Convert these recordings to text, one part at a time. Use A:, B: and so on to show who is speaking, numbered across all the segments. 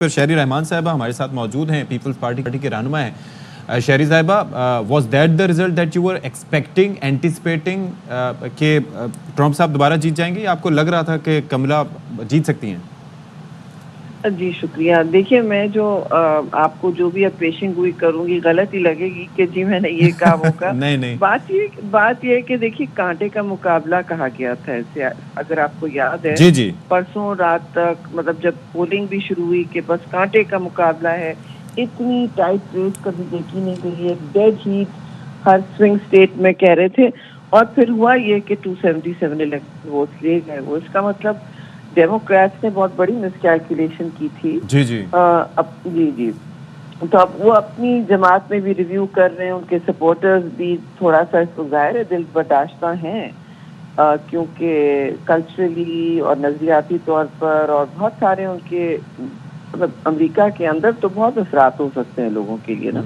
A: پھر شہری رحمان صاحبہ ہمارے ساتھ موجود ہیں، پیپلز پارٹی کے رہنما ہیں۔ شہری صاحبہ، was that the result that you were expecting, anticipating کہ ٹرمپ صاحب دوبارہ جیت جائیں گے، یا آپ کو لگ رہا تھا کہ کملا جیت سکتی ہیں؟
B: جی شکریہ۔ دیکھیے، میں جو آپ کو جو بھی اب پیشن گوئی کروں گی غلط ہی لگے گی کہ جی میں نے یہ کہا وہ کہا۔
A: نہیں،
B: بات یہ ہے کہ دیکھیے کانٹے کا مقابلہ کہا گیا تھا ایسے، اگر آپ کو یاد ہے
A: جی
B: پرسوں رات تک، مطلب جب پولنگ بھی شروع ہوئی کہ بس کانٹے کا مقابلہ ہے، اتنی ٹائٹ ریس کبھی دیکھی نہیں گئی ہے، ڈیڈ ہیٹ ہر سوئنگ اسٹیٹ میں کہہ رہے تھے، اور پھر ہوا یہ کہ 277 الیکٹرل ووٹس لیے گئے وہ۔ اس کا مطلب ڈیموکریٹس نے بہت بڑی مس کیلکولیشن کی تھی۔ جی تو اب وہ اپنی جماعت میں بھی ریویو کر رہے ہیں، ان کے سپورٹرز بھی تھوڑا سا اس کو ظاہر ہے دل برداشتہ ہیں، کیونکہ کلچرلی اور نظریاتی طور پر اور بہت سارے ان کے مطلب امریکہ کے اندر تو بہت اثرات ہو سکتے ہیں لوگوں کے لیے نا،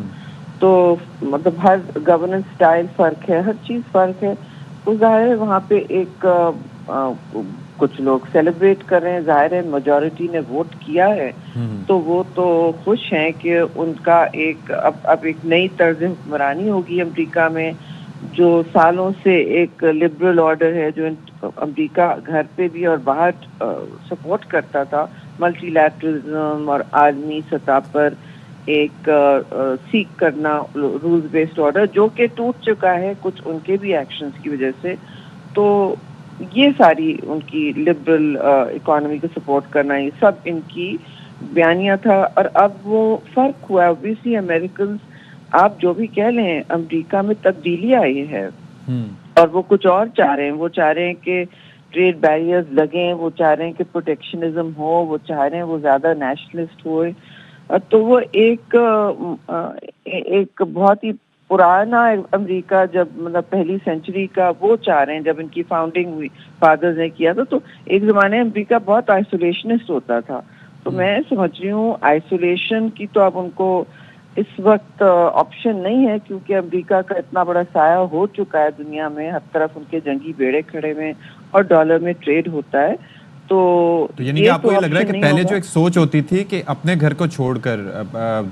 B: تو مطلب ہر گورننس سٹائل فرق ہے، ہر چیز فرق ہے، تو ظاہر ہے وہاں پہ ایک کچھ لوگ سیلیبریٹ کر رہے ہیں، ظاہر ہے میجورٹی نے ووٹ کیا ہے تو وہ تو خوش ہیں کہ ان کا ایک اب ایک نئی طرز حکمرانی ہوگی امریکہ میں، جو سالوں سے ایک لبرل آرڈر ہے جو امریکہ گھر پہ بھی اور باہر سپورٹ کرتا تھا، ملٹی لیٹرلزم اور عالمی سطح پر ایک سیک کرنا رولز بیسڈ آرڈر، جو کہ ٹوٹ چکا ہے کچھ ان کے بھی ایکشنز کی وجہ سے۔ تو یہ ساری ان کی لبرل اکانومی کو سپورٹ کرنا، یہ سب ان کی بیانیہ تھا، اور اب وہ فرق ہوا ہے۔ اوبویسلی امریکنز، آپ جو بھی کہہ لیں، امریکہ میں تبدیلی آئی ہے اور وہ کچھ اور چاہ رہے ہیں، وہ چاہ رہے ہیں کہ ٹریڈ بیریئرز لگیں، وہ چاہ رہے ہیں کہ پروٹیکشنزم ہو، وہ چاہ رہے ہیں وہ زیادہ نیشنلسٹ ہوئے، تو وہ ایک بہت ہی پرانا امریکہ جب مطلب پہلی سینچری کا وہ چاہ رہے ہیں، جب ان کی فاؤنڈنگ ہوئی فادرز نے کیا تھا، تو ایک زمانے امریکہ بہت آئسولیشنسٹ ہوتا تھا، تو میں سمجھ رہی ہوں آئسولیشن کی تو اب ان کو اس وقت آپشن نہیں ہے، کیونکہ امریکہ کا اتنا بڑا سایہ ہو چکا ہے دنیا میں، ہر طرف ان کے جنگی بیڑے کھڑے ہوئے اور ڈالر میں ٹریڈ ہوتا ہے، تو
A: یعنی کہ آپ کو یہ لگ رہا ہے کہ پہلے جو ایک سوچ ہوتی تھی کہ اپنے گھر کو چھوڑ کر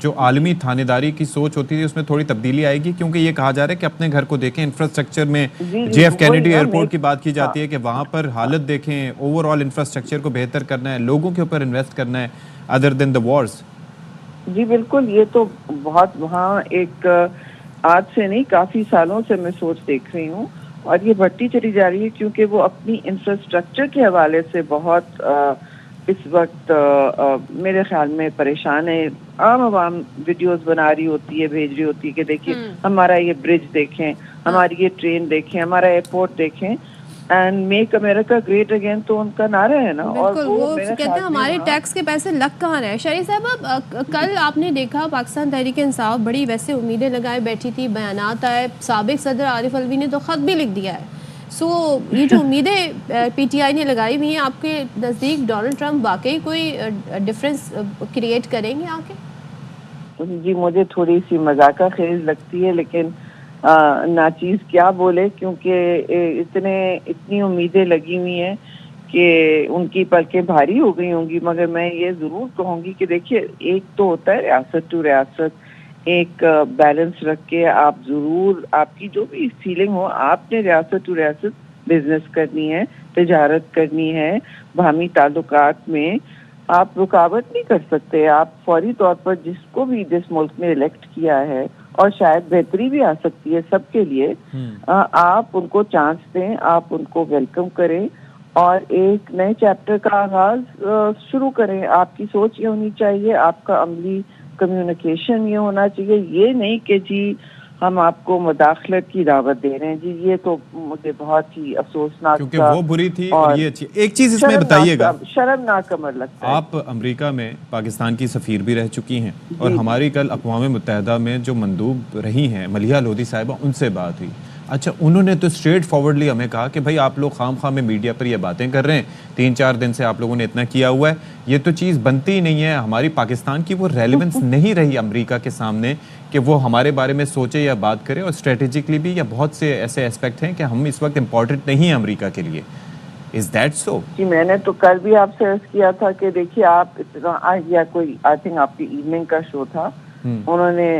A: جو عالمی تھانے داری کی سوچ ہوتی تھی اس میں تھوڑی تبدیلی آئے گی، کیونکہ یہ کہا جا رہا ہے کہ اپنے گھر کو دیکھیں، انفراسٹرکچر میں جے ایف کینیڈی ایئرپورٹ کی بات کی جاتی ہے کہ وہاں پر حالت دیکھیں، اوور آل انفراسٹرکچر کو بہتر کرنا ہے، لوگوں کے اوپر انویسٹ کرنا ہے ادر دین دا وارز۔
B: جی بالکل، یہ تو بہت وہاں ایک آج سے نہیں کافی سالوں سے میں سوچ دیکھ رہی ہوں، اور یہ بڑھتی چلی جا رہی ہے، کیونکہ وہ اپنی انفراسٹرکچر کے حوالے سے بہت اس وقت میرے خیال میں پریشان ہے۔ عام عوام ویڈیوز بنا رہی ہوتی ہے، بھیج رہی ہوتی ہے کہ دیکھیے ہمارا یہ برج دیکھیں، ہماری یہ ٹرین دیکھیں، ہمارا ایئرپورٹ دیکھیں، and make America great again تو ان کا نعرہ ہے نا، اور
C: وہ کہتے ہیں ہمارے ٹیکس کے پیسے لگ کہاں رہے۔ شریف صاحب، کل آپ نے دیکھا پاکستان تحریک انصاف بڑی ویسے امیدیں لگائے بیٹھی تھی، بیانات آئے، سابق صدر عارف الوی نے تو خط بھی لکھ دیا ہے، یہ جو امیدیں پی ٹی آئی نے لگائی ہوئی ہیں، آپ کے نزدیک ڈونلڈ ٹرمپ واقعی کوئی ڈفرینس کریٹ کریں گے آ کے؟
B: جی مجھے تھوڑی سی مذاقہ خیز لگتی ہے، لیکن ناچیز کیا بولے، کیونکہ اتنی امیدیں لگی ہوئی ہیں کہ ان کی پلکیں بھاری ہو گئی ہوں گی، مگر میں یہ ضرور کہوں گی کہ دیکھیے ایک تو ہوتا ہے ریاست ٹو ریاست، ایک بیلنس رکھ کے آپ ضرور، آپ کی جو بھی فیلنگ ہو، آپ نے ریاست ٹو ریاست بزنس کرنی ہے، تجارت کرنی ہے، باہمی تعلقات میں آپ رکاوٹ نہیں کر سکتے۔ آپ فوری طور پر جس ملک میں الیکٹ کیا ہے، اور شاید بہتری بھی آ سکتی ہے سب کے لیے، آپ ان کو چانس دیں، آپ ان کو ویلکم کریں اور ایک نئے چیپٹر کا آغاز شروع کریں۔ آپ کی سوچ یہ ہونی چاہیے، آپ کا عملی کمیونیکیشن یہ ہونا چاہیے، یہ نہیں کہ جی ہم آپ کو مداخلت کی دعوت دے رہے ہیں، جی یہ تو مجھے بہت ہی افسوسناک،
A: کیونکہ وہ بری تھی اور یہ اچھی۔ ایک چیز اس میں بتائیے گا،
B: شرمناک عمل لگتا ہے۔
A: آپ امریکہ میں پاکستان کی سفیر بھی رہ چکی ہیں، اور ہماری کل اقوام متحدہ میں جو مندوب رہی ہیں ملیحہ لودھی صاحبہ، ان سے بات ہوئی۔ اچھا، انہوں نے تو اسٹریٹ فارورڈلی ہمیں کہا کہ بھائی آپ لوگ خام خواہ میں میڈیا پر یہ باتیں کر رہے ہیں، 3-4 دن سے آپ لوگوں نے اتنا کیا ہوا ہے، یہ تو چیز بنتی ہی نہیں ہے، ہماری پاکستان کی وہ ریلیونس نہیں رہی امریکہ کے سامنے کہ وہ ہمارے بارے میں سوچے یا بات کرے، اور اسٹریٹجکلی بھی یا بہت سے ایسے اسپیکٹ ہیں کہ ہم اس وقت امپورٹنٹ نہیں ہیں امریکہ کے لیے۔ Is that so?
B: جی میں نے تو کل بھی آپ سے عرض کیا تھا کہ دیکھیے آپ اتنا یا کوئی آئی تھنک آپ کی ایوننگ کا شو تھا, انہوں نے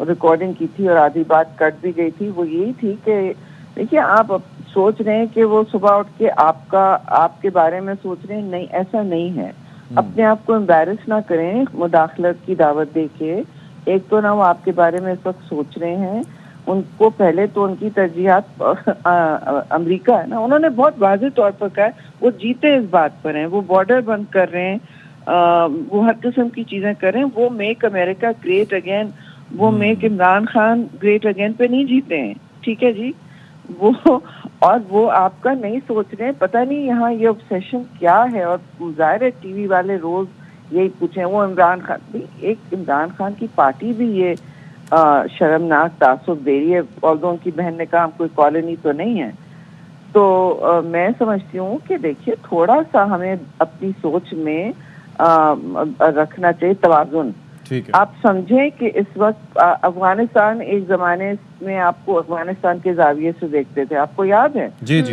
B: ریکارڈنگ کی تھی اور آدھی بات کٹ بھی گئی تھی. وہ یہی تھی کہ دیکھیے آپ سوچ رہے ہیں کہ وہ صبح اٹھ کے آپ کے بارے میں سوچ رہے ہیں, نہیں ایسا نہیں ہے. اپنے آپ کو امبیرس نہ کریں مداخلت کی دعوت دے کے. ایک تو نہ وہ آپ کے بارے میں اس وقت سوچ رہے ہیں, ان کو پہلے تو ان کی ترجیحات امریکہ ہے نا, انہوں نے بہت واضح طور پر کہا ہے وہ جیتے اس بات پر ہیں, وہ بارڈر بند کر رہے ہیں, وہ ہر قسم کی چیزیں کر رہے ہیں. وہ میک امریکہ گریٹ اگین, وہ make Imran Khan great again پہ نہیں جیتے ہیں, ٹھیک ہے جی. وہ آپ کا نہیں سوچ رہے ہیں, پتہ نہیں یہاں یہ obsession کیا ہے. اور ظاہر ہے ٹی وی والے روز یہی پوچھیں وہ عمران خان بھی, ایک عمران خان کی پارٹی بھی یہ شرمناک تعصب دے رہی ہے, although ان کی بہن نے کہا ہم کوئی کالونی تو نہیں ہے. تو میں سمجھتی ہوں کہ دیکھیے تھوڑا سا ہمیں اپنی سوچ میں رکھنا چاہیے توازن. آپ سمجھیں کہ اس وقت افغانستان ایک زمانے میں آپ کو افغانستان کے زاویے سے دیکھتے تھے, آپ کو یاد ہے,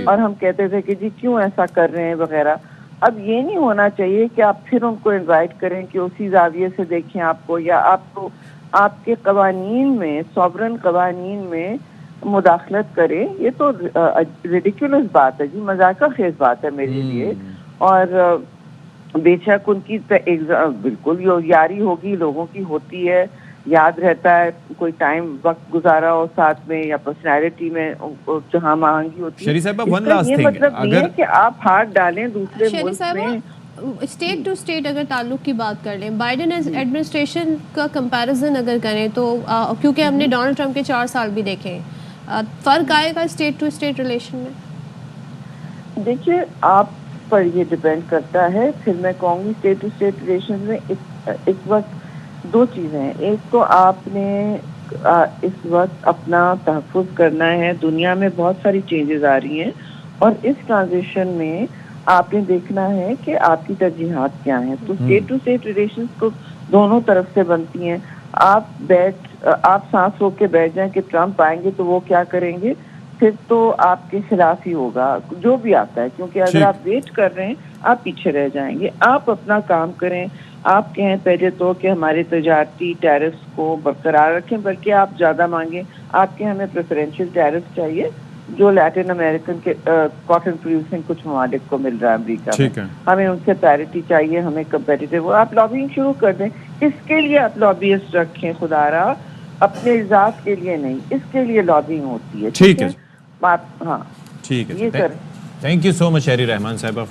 B: اور ہم کہتے تھے کہ جی کیوں ایسا کر رہے ہیں وغیرہ. اب یہ نہیں ہونا چاہیے کہ آپ پھر ان کو انوائٹ کریں کہ اسی زاویے سے دیکھیں آپ کو, یا آپ کو آپ کے قوانین میں, سوورن قوانین میں مداخلت کرے. یہ تو ریڈیکولس بات ہے جی, مذاق خیز بات ہے میرے لیے. اور بے شک ان کی بالکل یاری ہوگی, لوگوں کی ہوتی ہے, یاد رہتا ہے کوئی ٹائم وقت گزارا ہو ساتھ میں, یا پرسنالٹی میں جہاں مہنگی ہوتی ہے.
A: شریف صاحبہ ون لاسٹ
B: یہ
A: تھنگ,
B: مطلب نہیں ہے کہ آپ ہاتھ ڈالیں دوسرے ملک میں.
C: اسٹیٹ ٹو اسٹیٹ اگر تعلق کی بات کر لیں, بائیڈن ایڈمنسٹریشن کا کمپیریزن اگر کریں تو کیونکہ ہم نے ڈونلڈ ٹرمپ کے 4 سال بھی دیکھے, فرق آئے گا اسٹیٹ ٹو اسٹیٹ ریلیشن میں؟
B: دیکھیے آپ پر یہ ڈیپینڈ کرتا ہے. پھر میں کہوں گی اسٹیٹ ٹو اسٹیٹ ریلیشن میں اس وقت 2 چیزیں ہیں. ایک تو آپ نے اس وقت اپنا تحفظ کرنا ہے, دنیا میں بہت ساری چینجز آ رہی ہیں, اور اس ٹرانزیشن میں آپ نے دیکھنا ہے کہ آپ کی ترجیحات کیا ہیں. تو اسٹیٹ ٹو اسٹیٹ ریلیشنز کو دونوں طرف سے بنتی ہیں. آپ سانس روک کے بیٹھ جائیں کہ ٹرمپ آئیں گے تو وہ کیا کریں گے, پھر تو آپ کے خلاف ہی ہوگا جو بھی آتا ہے, کیونکہ اگر آپ ویٹ کر رہے ہیں آپ پیچھے رہ جائیں گے. آپ اپنا کام کریں, آپ کہیں پہلے تو کہ ہمارے تجارتی ٹیرفس کو برقرار رکھیں, بلکہ آپ زیادہ مانگیں. آپ کے ہمیں پریفرینشیل ٹیرف چاہیے جو لیٹن امریکن کے کاٹن پروڈیوسنگ کچھ ممالک کو مل رہا ہے امریکہ میں, ہمیں ان سے پیرٹی چاہیے, ہمیں کمپیٹیٹیو. آپ لابنگ شروع کر دیں, اس کے لیے آپ لابیسٹ رکھیں, خدا را اپنے ذات کے لیے نہیں, اس کے لیے لابنگ ہوتی ہے.
A: ٹھیک ہے,
B: ہاں
A: ٹھیک ہے,
B: یہ کریں.
A: تھینک یو سو مچ شہری رحمان صاحبہ.